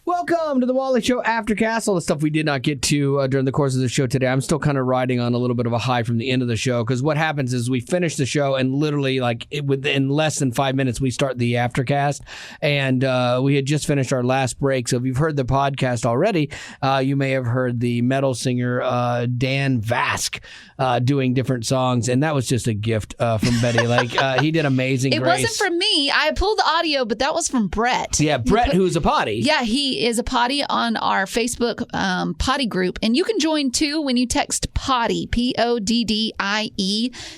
Welcome to the Wally Show Aftercast. All the stuff we did not get to during the course of the show today. I'm still kind of riding on a little bit of a high from the end of the show because what happens is we finish the show and literally within less than 5 minutes we start the Aftercast. And we had just finished our last break. So if you've heard the podcast already, you may have heard the metal singer Dan Vasc doing different songs. And that was just a gift from Betty. He did Amazing Grace. It wasn't from me. I pulled the audio, but that was from Brett. Yeah, Brett, who's a potty. Yeah, he is a potty on our Facebook potty group. And you can join too when you text potty, PODDIE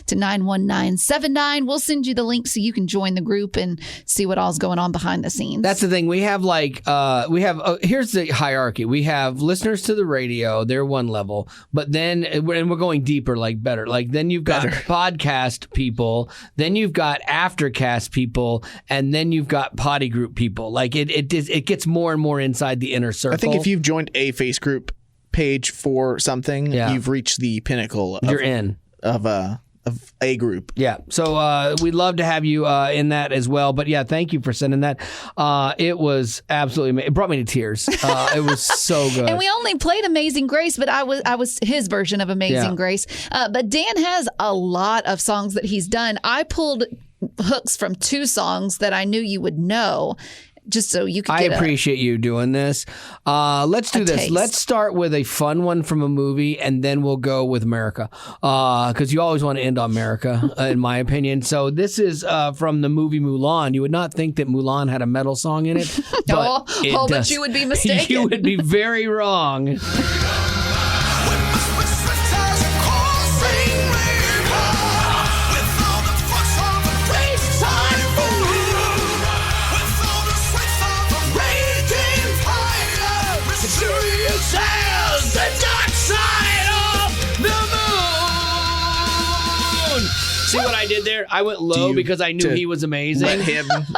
to 91979. We'll send you the link so you can join the group and see what all's going on behind the scenes. That's the thing. We have here's the hierarchy. We have listeners to the radio. They're one level. But then, and we're going deeper, better. Then you've got podcast people. Then you've got Aftercast people. And then you've got potty group people. It gets more and more inside the inner circle. I think if you've joined a face group page for something, you've reached the pinnacle. You're in of a group. Yeah. So we'd love to have you in that as well. But yeah, thank you for sending that. It was absolutely amazing. It brought me to tears. It was so good. And we only played Amazing Grace, but I was his version of Amazing Grace. But Dan has a lot of songs that he's done. I pulled hooks from 2 songs that I knew you would know. Just so you could get appreciate you doing this. Let's do this. Taste. Let's start with a fun one from a movie, and then we'll go with America. Because you always want to end on America, in my opinion. So this is from the movie Mulan. You would not think that Mulan had a metal song in it. But but you would be mistaken. You would be very wrong. See what I did there? I went low because I knew he was amazing.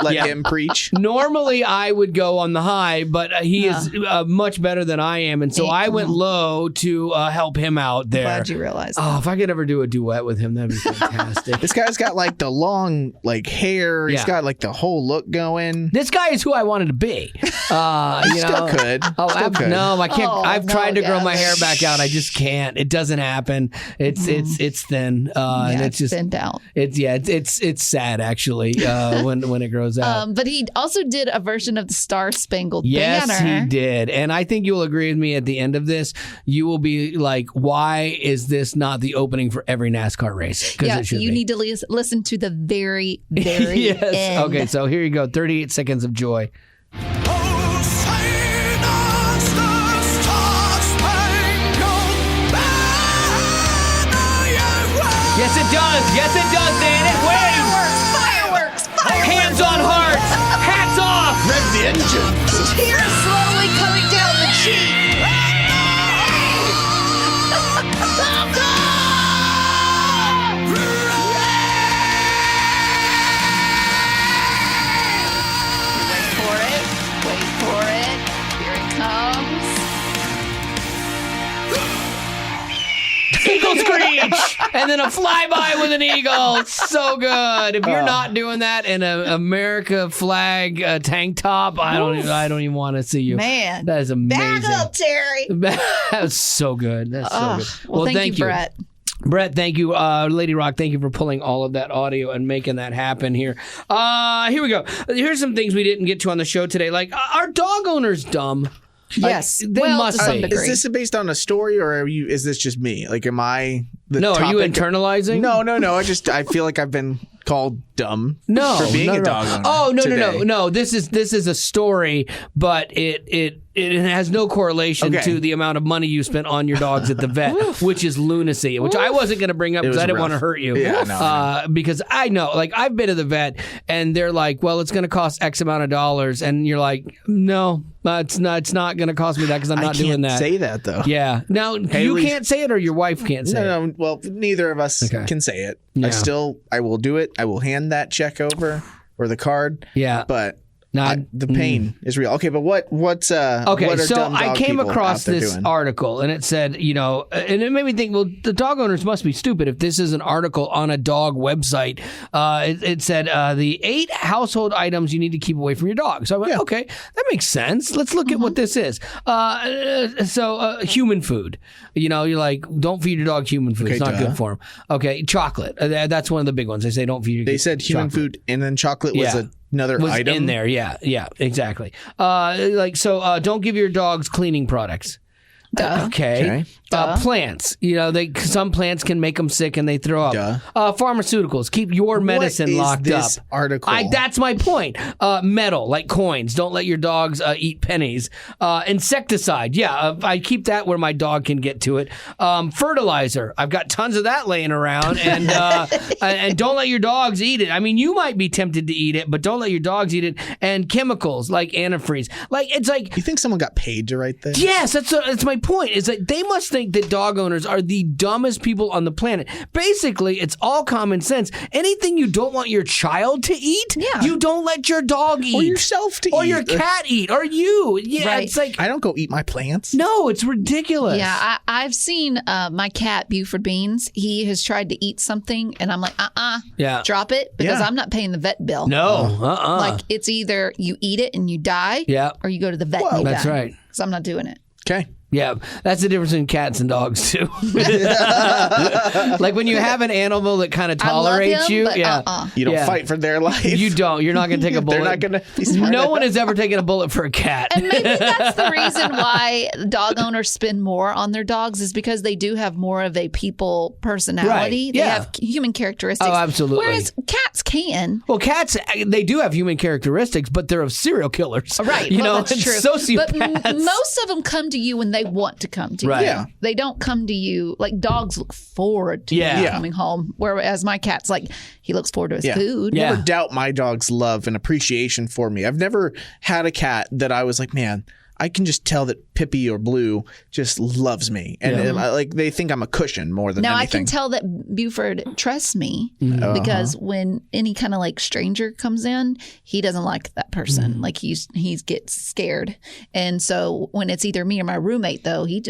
Let him preach. Normally, I would go on the high, but he is much better than I am, and so I went low to help him out there. Glad you realized. Oh, if I could ever do a duet with him, that'd be fantastic. This guy's got the long hair. He's got the whole look going. This guy is who I wanted to be. Still could. No, I can't. I've tried to grow my hair back out. I just can't. It doesn't happen. It's thin. And it's just thinned out. It's sad actually when it grows out. But he also did a version of the Star Spangled Banner. Yes, he did, and I think you'll agree with me. At the end of this, you will be like, "Why is this not the opening for every NASCAR race?" Because it should be. Need to listen to the very, very end. Okay, so here you go. 38 seconds of joy. Yes, it does. Yes, it does, Dan. It waves. Fireworks. Hands on hearts. Hats off. Rev the engine. Tears slowly coming down the cheek. Wait for it. Here it comes. Eagle screech, and then a flyby with an eagle. So good. If you're not doing that in an America flag tank top, I don't even want to see you. Man, that is amazing. Back up, Terry. That was so good. That's so good. Well, thank you, Brett. Brett, thank you. Lady Rock, thank you for pulling all of that audio and making that happen here. Here we go. Here's some things we didn't get to on the show today. Are dog owners dumb? Yes. They must be. Is this based on a story, or is this just me? Am I the No, topic? are you internalizing? No. I feel like I've been called dumb for being a dog owner. Oh, today. no. This is a story, but it has no correlation to the amount of money you spent on your dogs at the vet, which is lunacy, which I wasn't going to bring up because I didn't want to hurt you. Yeah, because I know, I've been to the vet and they're like, well, it's going to cost X amount of dollars. And you're like, no, it's not going to cost me that because I'm not doing that. I can't say that, though. Yeah. Now, you can't say it or your wife can't say it? No, well, neither of us can say it. Yeah. I will do it. I will hand that check over or the card. Yeah. But The pain is real. Okay, but what's okay? what are So dumb dog I came people across out there this doing? article, and it said, and it made me think, well, the dog owners must be stupid if this is an article on a dog website. It said the 8 household items you need to keep away from your dog. So I went, okay, that makes sense. Let's look at what this is. So human food. You're like, don't feed your dog human food. It's not good for him. Okay, chocolate. That's one of the big ones. They say don't feed your They said human food, and then chocolate was another was item in there. Yeah, exactly. Don't give your dogs cleaning products. Okay. Plants. Some plants can make them sick and they throw up. Pharmaceuticals. Keep your medicine locked up. Article? That's my point. Metal, like coins. Don't let your dogs eat pennies. Insecticide. Yeah, I keep that where my dog can get to it. Fertilizer. I've got tons of that laying around, and and don't let your dogs eat it. I mean, you might be tempted to eat it, but don't let your dogs eat it. And chemicals like antifreeze. You think someone got paid to write this? Yes, that's my point. Is that they must think that dog owners are the dumbest people on the planet. Basically, it's all common sense. Anything you don't want your child to eat, you don't let your dog eat. Or yourself to eat. Or your cat eat. Or you. Yeah, Right. It's like... I don't go eat my plants. No, it's ridiculous. Yeah, I've seen my cat, Buford Beans. He has tried to eat something, and I'm like, Yeah. drop it, because I'm not paying the vet bill. No, Like, it's either you eat it and you die, or you go to the vet and you That's die. right. So I'm not doing it. Okay. Yeah, that's the difference in cats and dogs too. Like when you have an animal that kind of tolerates you, but You don't fight for their life. You don't. You're not going to take a bullet. They're not going to be smart No one enough. has ever taken a bullet for a cat. And maybe that's the reason why dog owners spend more on their dogs, is because they do have more of a people personality. Right. They Yeah. have human characteristics. Oh, absolutely. Whereas cats can. Well, cats, they do have human characteristics, but they're of serial killers. Right. You know, that's and true. sociopaths. But most of them come to you when they want to come to Right. you. Yeah. They don't come to you, like dogs look forward to Yeah. you Yeah. coming home. Whereas my cat's like, he looks forward to his food. Yeah. Never doubt my dog's love and appreciation for me. I've never had a cat that I was like, man, I can just tell that Pippi or Blue just loves me. And like they think I'm a cushion more than Now anything. I can tell that Buford trusts me because when any kind of like stranger comes in, he doesn't like that person. Like he gets scared. And so when it's either me or my roommate, though, he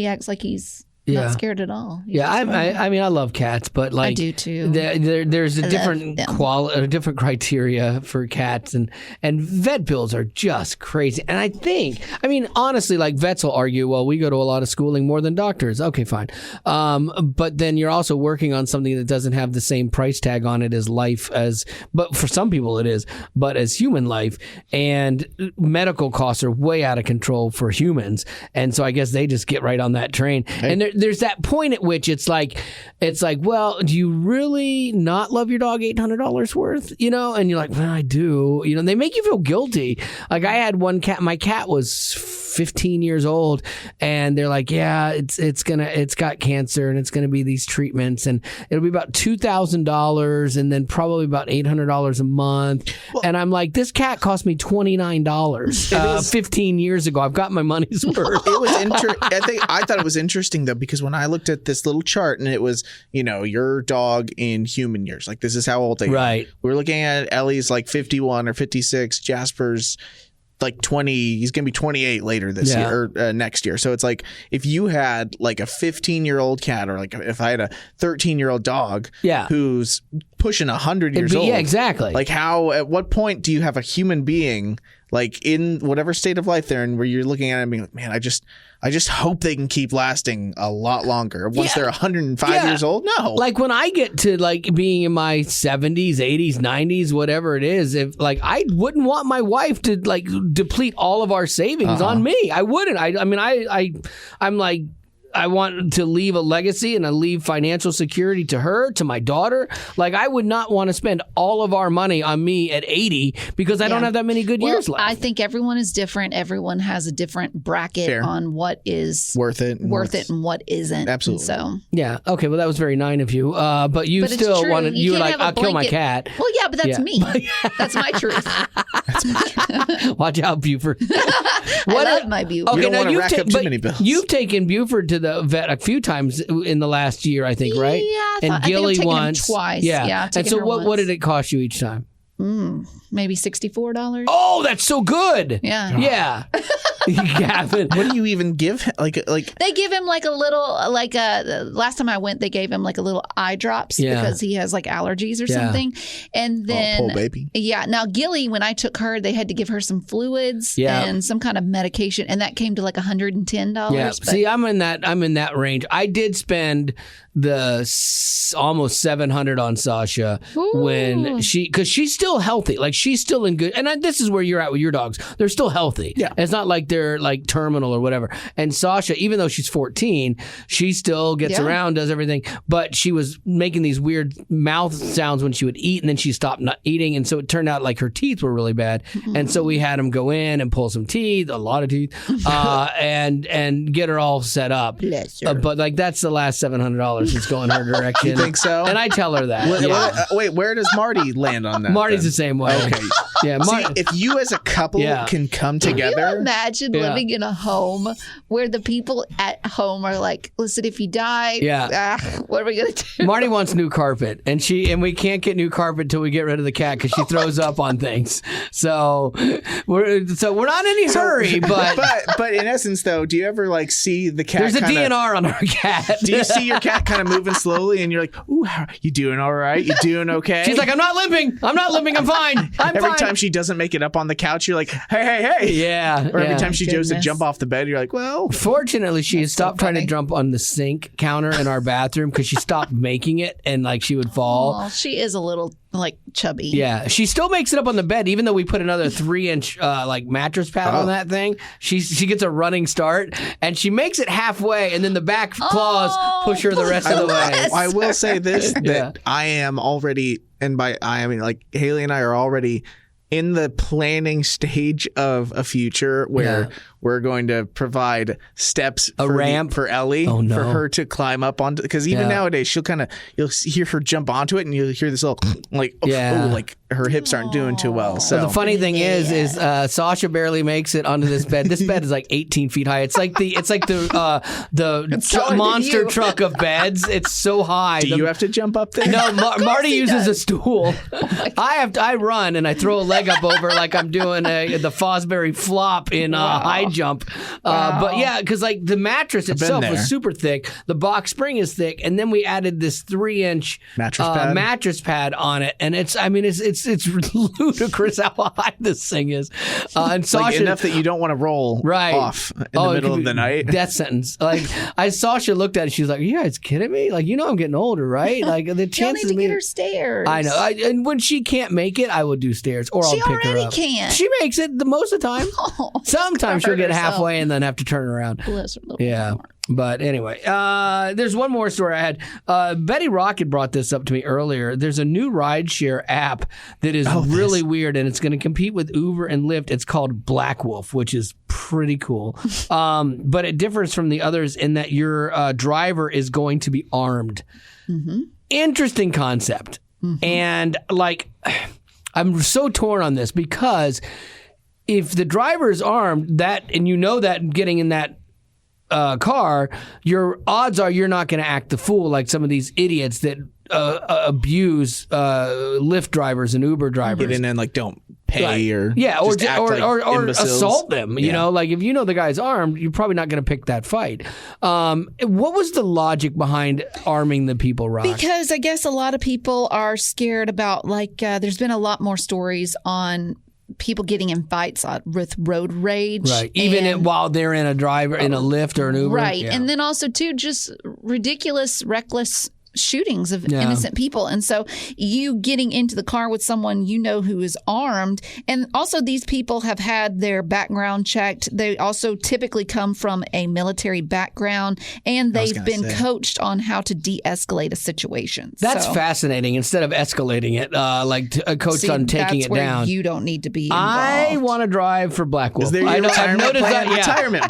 acts like he's not scared at all. He's Yeah, just I mean, I love cats, but like I do too. There's a I different love them. a different criteria for cats, and vet bills are just crazy. And I think, I mean, honestly, like vets will argue, well, we go to a lot of schooling more than doctors. Okay, fine, but then you're also working on something that doesn't have the same price tag on it as life, but for some people it is, but as human life, and medical costs are way out of control for humans, and so I guess they just get right on that train. And there's that point at which it's like, well, do you really not love your dog $800 worth? And you're like, well, I do. They make you feel guilty. Like I had one cat. My cat was 15 years old, and they're like, yeah, it's got cancer, and it's gonna be these treatments, and it'll be about $2,000, and then probably about $800 a month. And I'm like, this cat cost me $29 15 years ago. I've got my money's worth. It was I thought it was interesting though, because when I looked at this little chart and it was, your dog in human years, like this is how old they are. Right. We're looking at Ellie's like 51 or 56, Jasper's like 20, he's going to be 28 later this year or next year. So it's like if you had like a 15-year-old cat, or like if I had a 13-year-old dog who's pushing 100 years old. Yeah, exactly. Like at what point do you have a human being like in whatever state of life they're in, where you're looking at it and being like, man, I just hope they can keep lasting a lot longer once they're 105 years old. No. Like when I get to like being in my 70s, 80s, 90s, whatever it is, if like I wouldn't want my wife to like deplete all of our savings on me. I wouldn't. I'm like, I want to leave a legacy and I leave financial security to her, to my daughter. Like I would not want to spend all of our money on me at 80 because I don't have that many good years left. I think everyone is different. Everyone has a different bracket on what is worth it and what isn't. Absolutely. So yeah. Okay. Well, that was very nice of you. But you still wanted. You were like, I'll kill my cat. Well, yeah, but that's me. That's my truth. That's my truth. Watch out, Buford. I love my Buford. Okay, you don't want to rack up too many bills. You've taken Buford to the vet a few times in the last year, I think, right? Yeah, and Gilly I think I've taken him once, twice. Yeah. And so, what did it cost you each time? maybe $64. Oh, that's so good. Yeah. Yeah. Gavin. What do you even give him? Like They give him like a little, last time I went, they gave him like a little eye drops because he has like allergies or something. And then, poor baby. Yeah. Now, Gilly, when I took her, they had to give her some fluids and some kind of medication. And that came to like $110. Yeah. See, I'm in that range. I did spend almost $700 on Sasha because she's still healthy. Like she's still in good. And this is where you're at with your dogs. They're still healthy. Yeah. It's not like they're like terminal or whatever. And Sasha, even though she's 14, she still gets around, does everything. But she was making these weird mouth sounds when she would eat, and then she stopped not eating. And so it turned out like her teeth were really bad. And so we had him go in and pull some teeth, a lot of teeth, and get her all set up. But like that's the last $700 that's going her direction. You think so? And I tell her that. Wait, where does Marty land on that? Marty's the same way. Okay. Yeah. See, if you as a couple can come together. Can you imagine living in a home where the people at home are like, listen, if you die, what are we going to do? Marty wants new carpet, and we can't get new carpet till we get rid of the cat because she throws up on things. So we're not in any hurry, but in essence though, do you ever like see the cat? There's a DNR on our cat. Do you see your cat kind of moving slowly, and you're like, "Ooh, you doing all right? You doing okay?" She's like, "I'm not limping. I'm fine. Every time she doesn't make it up on the couch, you're like, "Hey." Yeah. Or every time she goes to jump off the bed, you're like, "Well." Fortunately, she has stopped trying to jump on the sink counter in our bathroom because she stopped making it, and like she would fall. Oh, she is a little like chubby. Yeah, she still makes it up on the bed, even though we put another 3-inch like mattress pad on that thing. She gets a running start, and she makes it halfway, and then the back claws push her the rest of the way. I will say this: that I am already, and by I mean like Haley and I are already in the planning stage of a future where we're going to provide steps, ramp for Ellie, for her to climb up onto. Because even nowadays, you'll hear her jump onto it, and you'll hear this little like her hips aren't doing too well. So the funny thing is Sasha barely makes it onto this bed. This bed is like 18 feet high. It's like the monster truck of beds. It's so high. Do you have to jump up there? No, Marty uses a stool. I run and I throw a leg up over like I'm doing the Fosbury flop in high jump. But yeah, because like the mattress itself was super thick. The box spring is thick, and then we added this 3-inch mattress pad on it, and it's ludicrous how high this thing is. And Sasha, like enough that you don't want to roll off in the middle of the night. Death sentence. Like Sasha looked at it, she was like, "Are you guys kidding me? Like I'm getting older, right? Like the chances of me get her stairs. I know. And when she can't make it, I will do stairs, or I'll pick her up. Can't. She makes it the most of the time. Sometimes she'll get halfway and then have to turn around. Bless her little heart. But anyway, there's one more story I had. Betty Rocket brought this up to me earlier. There's a new rideshare app that is really weird, and it's going to compete with Uber and Lyft. It's called Black Wolf, which is pretty cool. But it differs from the others in that your driver is going to be armed. Mm-hmm. Interesting concept. Mm-hmm. And like, I'm so torn on this because if the driver is armed, and you know that getting in that car, your odds are you're not going to act the fool like some of these idiots that abuse Lyft drivers and Uber drivers. Get in and like don't pay or or assault them. You know, like if you know the guy's armed, you're probably not going to pick that fight. What was the logic behind arming the people, Ross? Because I guess a lot of people are scared about there's been a lot more stories on people getting in fights with road rage. Right. Even while they're in a Lyft or an Uber. Right. Yeah. And then also, too, just ridiculous, reckless shootings of innocent people. And so you getting into the car with someone you know who is armed. And also these people have had their background checked. They also typically come from a military background, and they've been coached on how to de-escalate a situation. That's fascinating. Instead of escalating it, coached on taking it down. You don't need to be involved. I want to drive for Black Wolf. Is there your retirement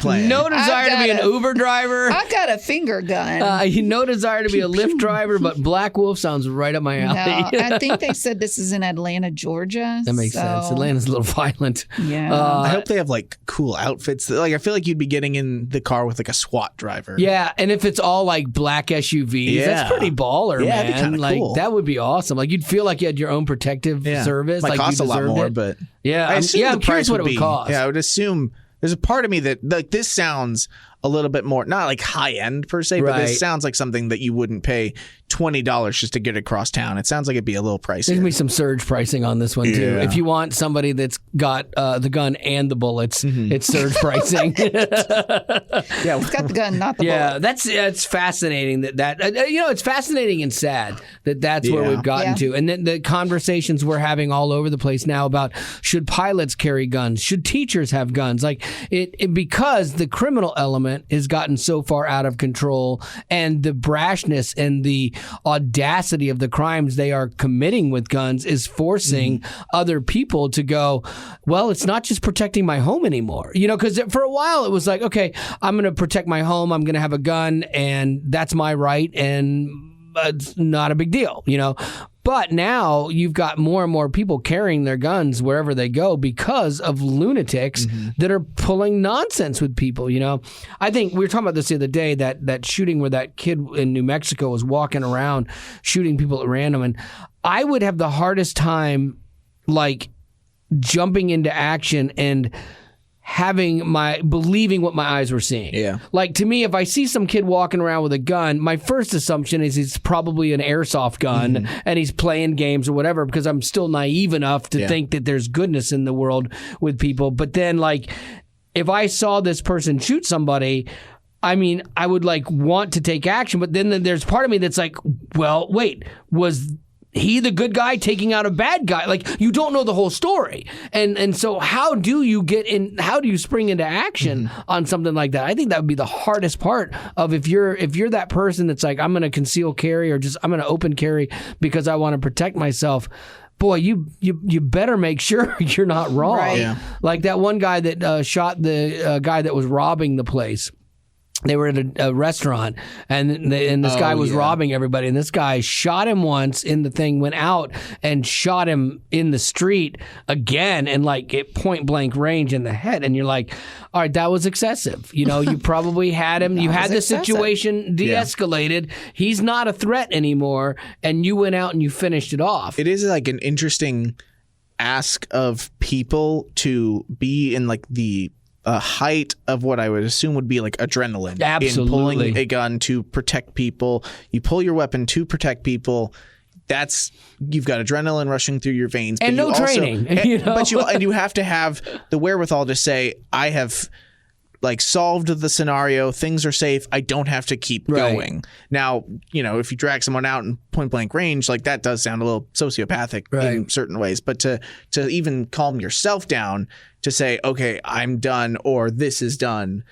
plan? No desire to be an Uber driver. I've got a finger gun. No desire to be a Lyft driver. driver, but Black Wolf sounds right up my alley. No, I think they said this is in Atlanta, Georgia. That makes sense. Atlanta's a little violent. Yeah. I hope they have like cool outfits. Like I feel like you'd be getting in the car with like a SWAT driver. Yeah, and if it's all like black SUVs, that's pretty baller, yeah, man. that'd be Like cool. that would be awesome. Like you'd feel like you had your own protective service. Might like cost you a lot deserved more, it. but Yeah, I'm I'm curious what it would cost. Yeah, I would assume there's a part of me that like this sounds a little bit more not like high end per se, but Right. this sounds like something that you wouldn't pay $20 just to get across town. It sounds like it'd be a little pricey. There's gonna be some surge pricing on this one too. Yeah. If you want somebody that's got the gun and the bullets, it's surge pricing. Yeah, It's got the gun, not the Yeah, bullet. it's fascinating that it's fascinating and sad that's where Yeah. we've gotten Yeah. to, and then the conversations we're having all over the place now about should pilots carry guns, should teachers have guns, like it because the criminal element has gotten so far out of control, and the brashness and the audacity of the crimes they are committing with guns is forcing other people to go, well, it's not just protecting my home anymore, because for a while it was like, okay, I'm going to protect my home, I'm going to have a gun, and that's my right, and it's not a big deal, But now you've got more and more people carrying their guns wherever they go because of lunatics that are pulling nonsense with people, I think we were talking about this the other day, that shooting where that kid in New Mexico was walking around shooting people at random. And I would have the hardest time, like, jumping into action and believing what my eyes were seeing. Yeah. Like, to me, if I see some kid walking around with a gun, my first assumption is he's probably an airsoft gun and he's playing games or whatever, because I'm still naive enough to think that there's goodness in the world with people. But then, like, if I saw this person shoot somebody, I mean, I would like want to take action, but then there's part of me that's like, well, wait, was he the good guy taking out a bad guy? Like, you don't know the whole story. And so how do you spring into action on something like that? I think that would be the hardest part of if you're that person that's like, I'm going to conceal carry or just I'm going to open carry because I want to protect myself. Boy, you better make sure you're not wrong. Right. Yeah. Like that one guy that shot the guy that was robbing the place. They were at a restaurant, and this guy was robbing everybody. And this guy shot him once in the thing, went out and shot him in the street again, and like at point blank range in the head. And you're like, all right, that was excessive. You probably had him. You had the situation de-escalated. He's not a threat anymore, and you went out and you finished it off. It is like an interesting ask of people to be in like the height of what I would assume would be like adrenaline. Absolutely. In pulling a gun to protect people. You pull your weapon to protect people. You've got adrenaline rushing through your veins. And no training. But you have to have the wherewithal to say, I have like solved the scenario. Things are safe. I don't have to keep going. Now, if you drag someone out in point blank range, like that does sound a little sociopathic in certain ways. But to even calm yourself down to say, okay, I'm done or this is done.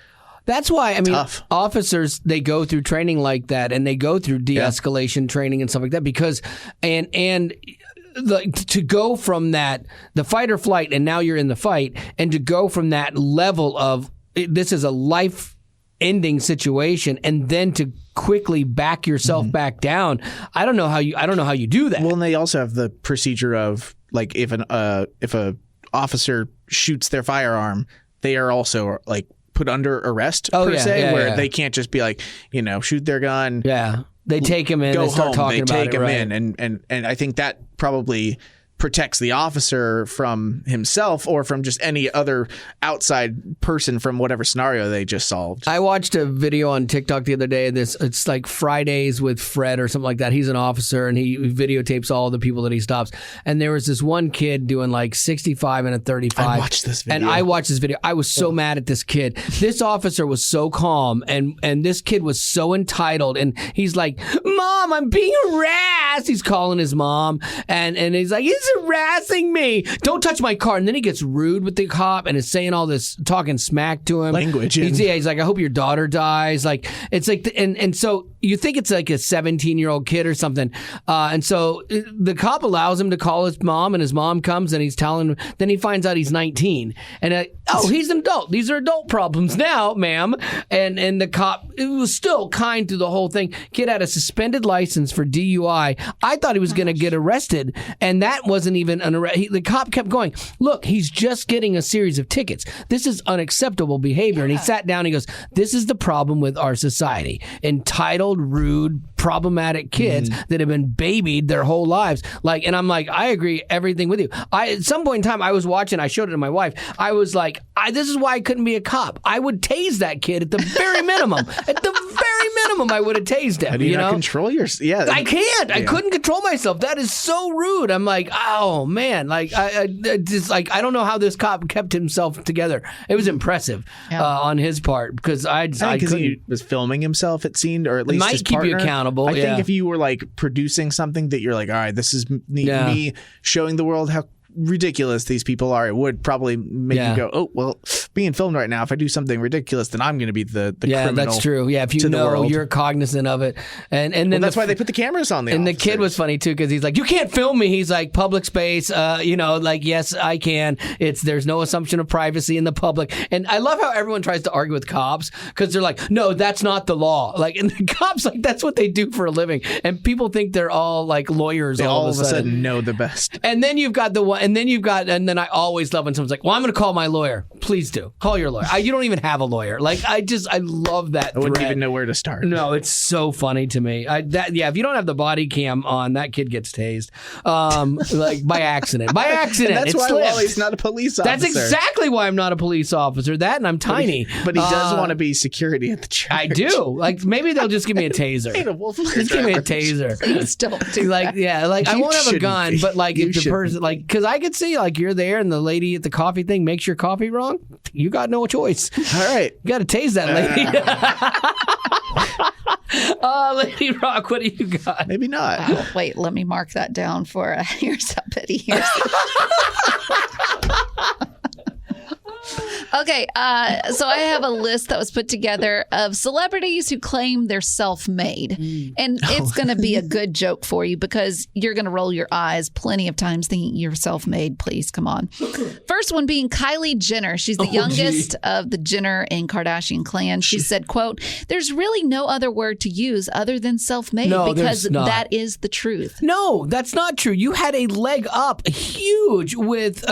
That's why, I mean, Tough. officers, they go through training like that, and they go through de-escalation training and stuff like that because, to go from that, the fight or flight, and now you're in the fight, and to go from that level of this is a life-ending situation, and then to quickly back yourself back down. I don't know how you do that. Well, and they also have the procedure of like if a officer shoots their firearm, they are also like put under arrest where they can't just be like, shoot their gun. Yeah. They take him in, Go they start home. talking They about take it. him Right. in, and I think that probably protects the officer from himself or from just any other outside person from whatever scenario they just solved. I watched a video on TikTok the other day. It's like Fridays with Fred or something like that. He's an officer and he videotapes all the people that he stops. And there was this one kid doing like 65 and a 35. I watched this video. And I watched this video. I was so mad at this kid. This officer was so calm and this kid was so entitled. And he's like, Mom, I'm being harassed. He's calling his mom and he's like, he's harassing me. Don't touch my car. And then he gets rude with the cop and is saying all this, talking smack to him. Language. He's like, I hope your daughter dies. Like, it's like, and so, you think it's like a 17-year-old kid or something. And so the cop allows him to call his mom, and his mom comes and he's telling him, then he finds out he's 19. And, he's an adult. These are adult problems now, ma'am. And the cop, it was still kind through the whole thing. Kid had a suspended license for DUI. I thought he was going to get arrested, and that wasn't even an arrest. The cop kept going, look, he's just getting a series of tickets. This is unacceptable behavior. And he sat down and he goes, this is the problem with our society. Entitled, rude, problematic kids that have been babied their whole lives. And I'm like, I agree everything with you. At some point in time, I was watching, I showed it to my wife. I was like, this is why I couldn't be a cop. I would tase that kid at the very minimum. At the very minimum, I would have tased him. How do you not control your? Yeah, I can't. I couldn't control myself. That is so rude. I'm like, oh man, I don't know how this cop kept himself together. It was impressive on his part because because he was filming himself. It seemed, or at least might his keep partner. you accountable. I think if you were like producing something that you're like, all right, this is me showing the world how ridiculous these people are, it would probably make you go, oh, well, being filmed right now, if I do something ridiculous, then I'm going to be the criminal. That's true. Yeah, if you know, you're cognizant of it. And then that's why they put the cameras on the And officers. the kid was funny too, because he's like, you can't film me. He's like, public space, yes, I can. There's no assumption of privacy in the public. And I love how everyone tries to argue with cops, because they're like, no, that's not the law. And the cops, that's what they do for a living. And people think they're all like lawyers. They all of a sudden know the best. And then you've got and then I always love when someone's like, well, I'm going to call my lawyer. Please do. Call your lawyer. You don't even have a lawyer. I love that I wouldn't even know where to start. No, it's so funny to me. If you don't have the body cam on, that kid gets tased. By accident. By accident. And that's why Wally's not a police officer. That's exactly why I'm not a police officer. That and I'm tiny. But he does want to be security at the church. I do. Maybe they'll just give me a taser. Just give me a taser. Please don't do that. I won't have a gun, but if the person, because I could see, you're there and the lady at the coffee thing makes your coffee wrong, you got no choice. All right. You got to tase that lady. Lady Rock, what do you got? Maybe not. Oh, wait, let me mark that down for here's uppity. Okay, so I have a list that was put together of celebrities who claim they're self-made. And it's going to be a good joke for you because you're going to roll your eyes plenty of times thinking you're self-made. Please, come on. First one being Kylie Jenner. She's the youngest of the Jenner and Kardashian clan. She said, quote, there's really no other word to use other than self-made because that is the truth. No, that's not true. You had a leg up huge with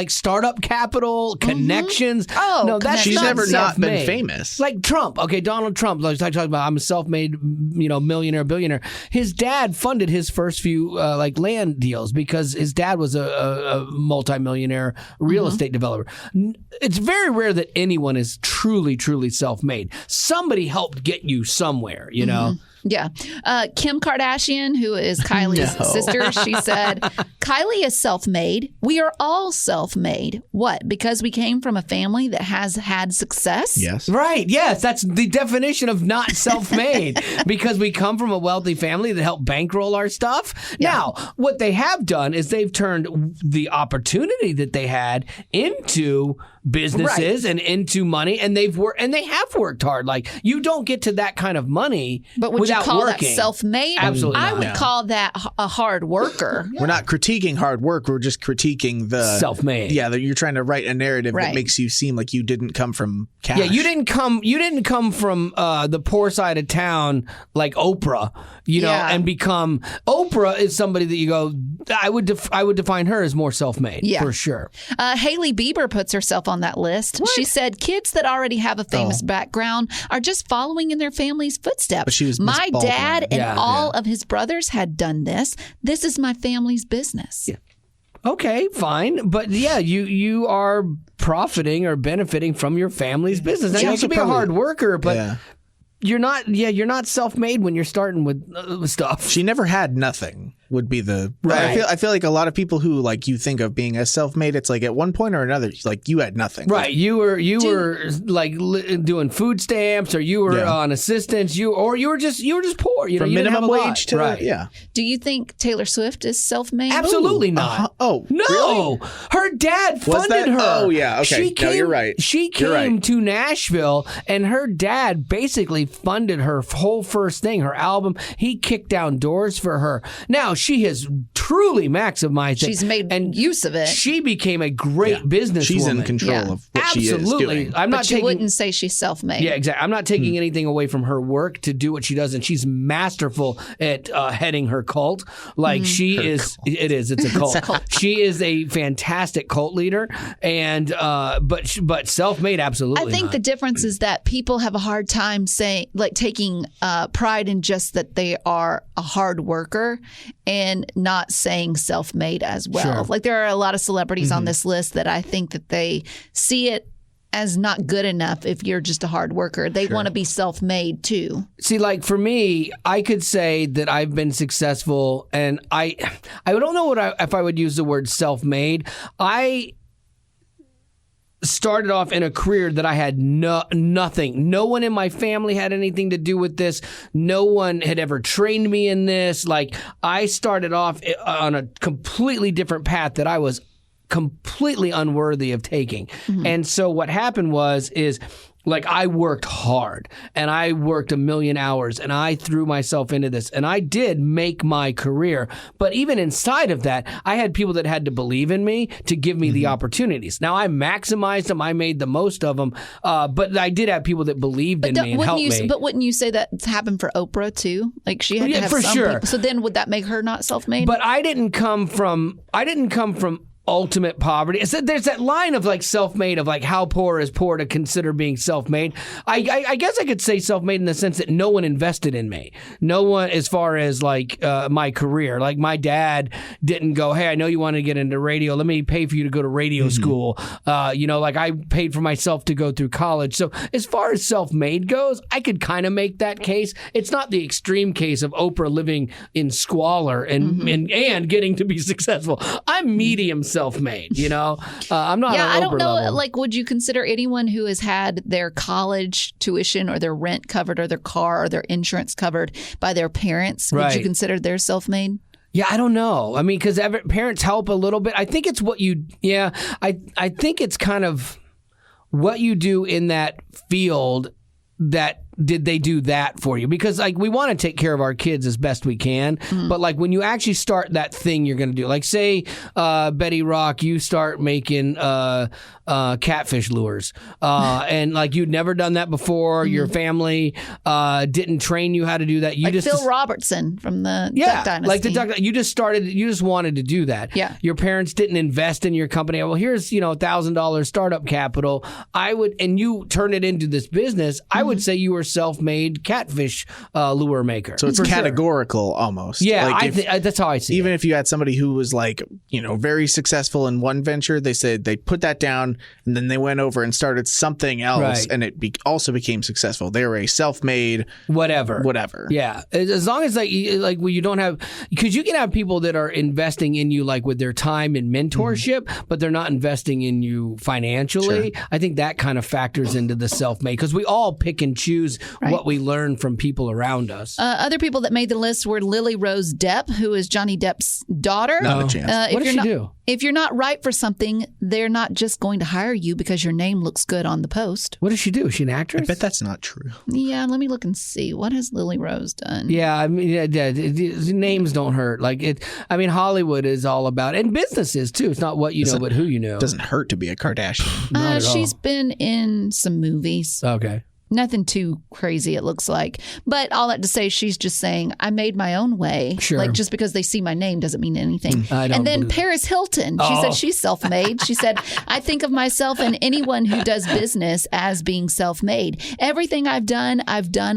startup capital, connections. Oh, no, that's she's not never not been self-made. famous. Like Trump. Okay, Donald Trump. I talked about I'm a self-made, millionaire, billionaire. His dad funded his first few land deals because his dad was a multimillionaire real estate developer. It's very rare that anyone is truly, truly self-made. Somebody helped get you somewhere, you know. Yeah. Kim Kardashian, who is Kylie's sister, she said, Kylie is self-made. We are all self-made. What? Because we came from a family that has had success? Yes. Right. Yes. That's the definition of not self-made because we come from a wealthy family that helped bankroll our stuff. Yeah. Now, what they have done is they've turned the opportunity that they had into businesses and into money, and they have worked hard. You don't get to that kind of money but would without you call working. that self-made? Absolutely I not. would call that a hard worker. We're not critiquing hard work. We're just critiquing the self-made. Yeah, you're trying to write a narrative that makes you seem like you didn't come from cash. Yeah, you didn't come from the poor side of town like Oprah, and become Oprah is somebody that you go. I would define her as more self-made for sure. Hailey Bieber puts herself on that list. What? She said kids that already have a famous background are just following in their family's footsteps. But she was my dad and all of his brothers had done this. This is my family's business. Yeah. Okay, fine. But you are profiting or benefiting from your family's business. Now, you can be a hard worker, but you're not self-made when you're starting with stuff. She never had nothing. would be the right. I feel like a lot of people who like you think of being as self-made, it's like at one point or another, like you had nothing. Right. You were like doing food stamps, or you were on assistance. You were just poor. You know, from you didn't have minimum a lot. wage to right. Do you think Taylor Swift is self-made? Absolutely not. Oh, no. Really? Her dad funded her. Oh, yeah. Okay. No, you're right. She came to Nashville, and her dad basically funded her whole first thing, her album. He kicked down doors for her. Now, she has truly maximized it. She's made use of it. She became a great businesswoman. She's in control of what she is doing. But you wouldn't say she's self-made. Yeah, exactly. I'm not taking anything away from her work to do what she does, and she's masterful at heading her cult. Like she is. Cult. It is. It's a cult. It's a cult. She is a fantastic cult leader, and but self-made, absolutely. I think not. the difference is that people have a hard time taking pride in just that they are a hard worker and not saying self-made as well. Sure. Like there are a lot of celebrities on this list that I think that they see it as not good enough if you're just a hard worker. They want to be self-made too. See, like for me, I could say that I've been successful, and I don't know if I would use the word self-made. I started off in a career that I had nothing. No one in my family had anything to do with this. No one had ever trained me in this. Like I started off on a completely different path that I was completely unworthy of taking. And so what happened is like I worked hard, and I worked 1,000,000 hours, and I threw myself into this, and I did make my career. But even inside of that, I had people that had to believe in me to give me the opportunities. Now I maximized them. I made the most of them. But I did have people that believed in me and helped me. But wouldn't you say that's happened for Oprah too? Like she had to have for some sure. people. So then would that make her not self-made? But I didn't come from ultimate poverty. So there's that line of like self-made of like how poor is poor to consider being self-made. I guess I could say self-made in the sense that no one invested in me. No one, as far as like my career. Like my dad didn't go, hey, I know you want to get into radio. Let me pay for you to go to radio school. Like I paid for myself to go through college. So as far as self-made goes, I could kind of make that case. It's not the extreme case of Oprah living in squalor and getting to be successful. I'm medium self-made, I'm not. Yeah, on I don't Oprah know. level. Like, would you consider anyone who has had their college tuition or their rent covered or their car or their insurance covered by their parents? Would you consider they're self-made? Yeah, I don't know. I mean, because parents help a little bit. I think it's what you. Yeah, I think it's kind of what you do in that field. That did they do that for you? Because like we want to take care of our kids as best we can, but like when you actually start that thing you're going to do, like say Betty Rock, you start making catfish lures, and like you'd never done that before. Your family didn't train you how to do that. You like just Phil Robertson from the Duck Dynasty. Like the Duck. You just wanted to do that. Yeah. Your parents didn't invest in your company. Well, here's $1,000 startup capital. And you turn it into this business. I would say you were self-made catfish lure maker. So it's categorical almost. Yeah, like that's how I see it. Even if you had somebody who was like, very successful in one venture, they said they put that down and then they went over and started something else and it also became successful. They were a self-made whatever. Yeah. As long as you don't have, because you can have people that are investing in you like with their time and mentorship, but they're not investing in you financially. Sure. I think that kind of factors into the self-made because we all pick and choose what we learn from people around us. Other people that made the list were Lily Rose Depp, who is Johnny Depp's daughter. Not a chance. What does she do? If you're not right for something, they're not just going to hire you because your name looks good on the post. What does she do? Is she an actress? I bet that's not true. Yeah, let me look and see. What has Lily Rose done? Yeah, I mean, names don't hurt. Like it. I mean, Hollywood is all about, and businesses too. It's not what you know, but who you know. It doesn't hurt to be a Kardashian. Not at all. She's been in some movies. Okay. Nothing too crazy, it looks like. But all that to say, she's just saying, I made my own way. Sure. Like, just because they see my name doesn't mean anything. And then Paris Hilton, she said she's self-made. She said, I think of myself and anyone who does business as being self-made. Everything I've done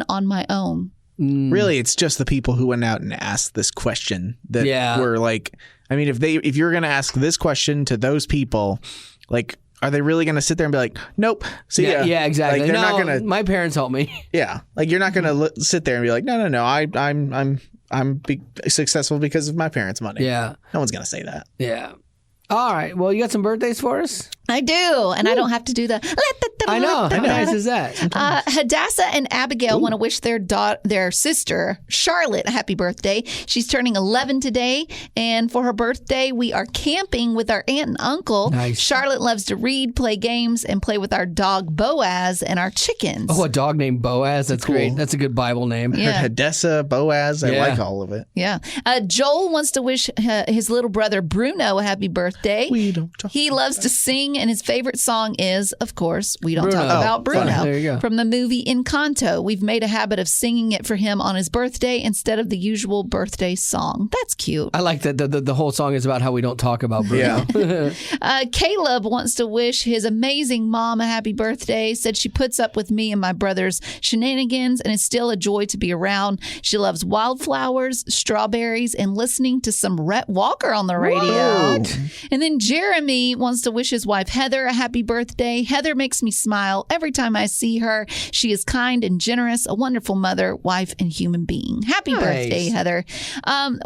on my own. Really, it's just the people who went out and asked this question that were like, I mean, if you're going to ask this question to those people, like, are they really going to sit there and be like, nope, see ya? Yeah, exactly. Like, they're not going to. My parents helped me. Yeah, like you're not going to sit there and be like, no, successful because of my parents' money. Yeah. No one's gonna say that. Yeah. All right. Well, you got some birthdays for us? I do, and I don't have to do the. I know. How nice is that? Hadassah and Abigail want to wish their sister Charlotte a happy birthday. She's turning 11 today, and for her birthday, we are camping with our aunt and uncle. Nice. Charlotte loves to read, play games, and play with our dog Boaz and our chickens. Oh, a dog named Boaz. That's Cool. great. That's a good Bible name. Yeah. Hadassah, Boaz. I like all of it. Yeah. Joel wants to wish his little brother Bruno a happy birthday. We don't talk He loves to sing, and his favorite song is, of course, We Don't Bruno. Talk About Bruno. There you go. From the movie Encanto. We've made a habit of singing it for him on his birthday instead of the usual birthday song. That's cute. I like that the whole song is about how we don't talk about Bruno. Yeah. Caleb wants to wish his amazing mom a happy birthday. Said she puts up with me and my brother's shenanigans and is still a joy to be around. She loves wildflowers, strawberries, and listening to some Rhett Walker on the radio. What? And then Jeremy wants to wish his wife Heather a happy birthday. Heather makes me smile every time I see her. She is kind and generous, a wonderful mother, wife, and human being. Happy birthday, Heather.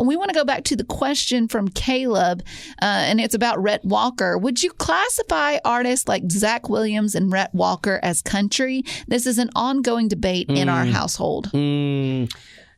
We want to go back to the question from Caleb, and it's about Rhett Walker. Would you classify artists like Zach Williams and Rhett Walker as country? This is an ongoing debate in our household.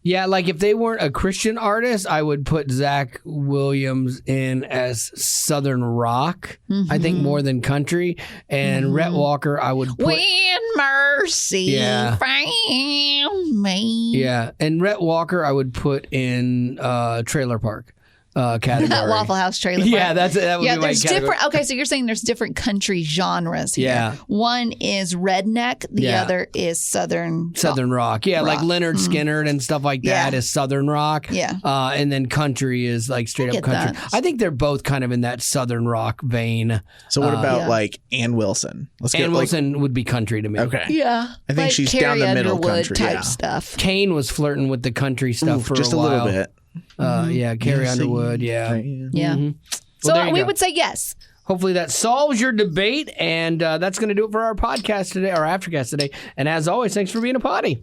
Yeah, like if they weren't a Christian artist, I would put Zach Williams in as Southern rock, I think, more than country. And Rhett Walker, I would put... When mercy found me. Yeah, and Rhett Walker, I would put in Trailer Park category. Waffle House Trailer Park. Yeah, that would be my there's category. different. Okay, so you're saying there's different country genres here. Yeah. One is redneck. The Yeah. other is southern Rock. Yeah, like rock. Leonard Skinner and stuff like that Yeah. is Southern rock. Yeah. And then country is like straight up get country. that. I think they're both kind of in that Southern rock vein. So what about Yeah. like Ann Wilson? Let's Ann get Wilson would be country to me. Okay. Yeah, I think like she's Carrie down the middle Underwood country, type yeah. stuff. Kane was flirting with the country stuff for just a a while. little bit. Yeah, Carrie Yes, Underwood. Yeah. Yeah. Well, So there you we go. would say yes. Hopefully that solves your debate, and that's going to do it for our podcast today, our Aftercast today. And as always, thanks for being a potty.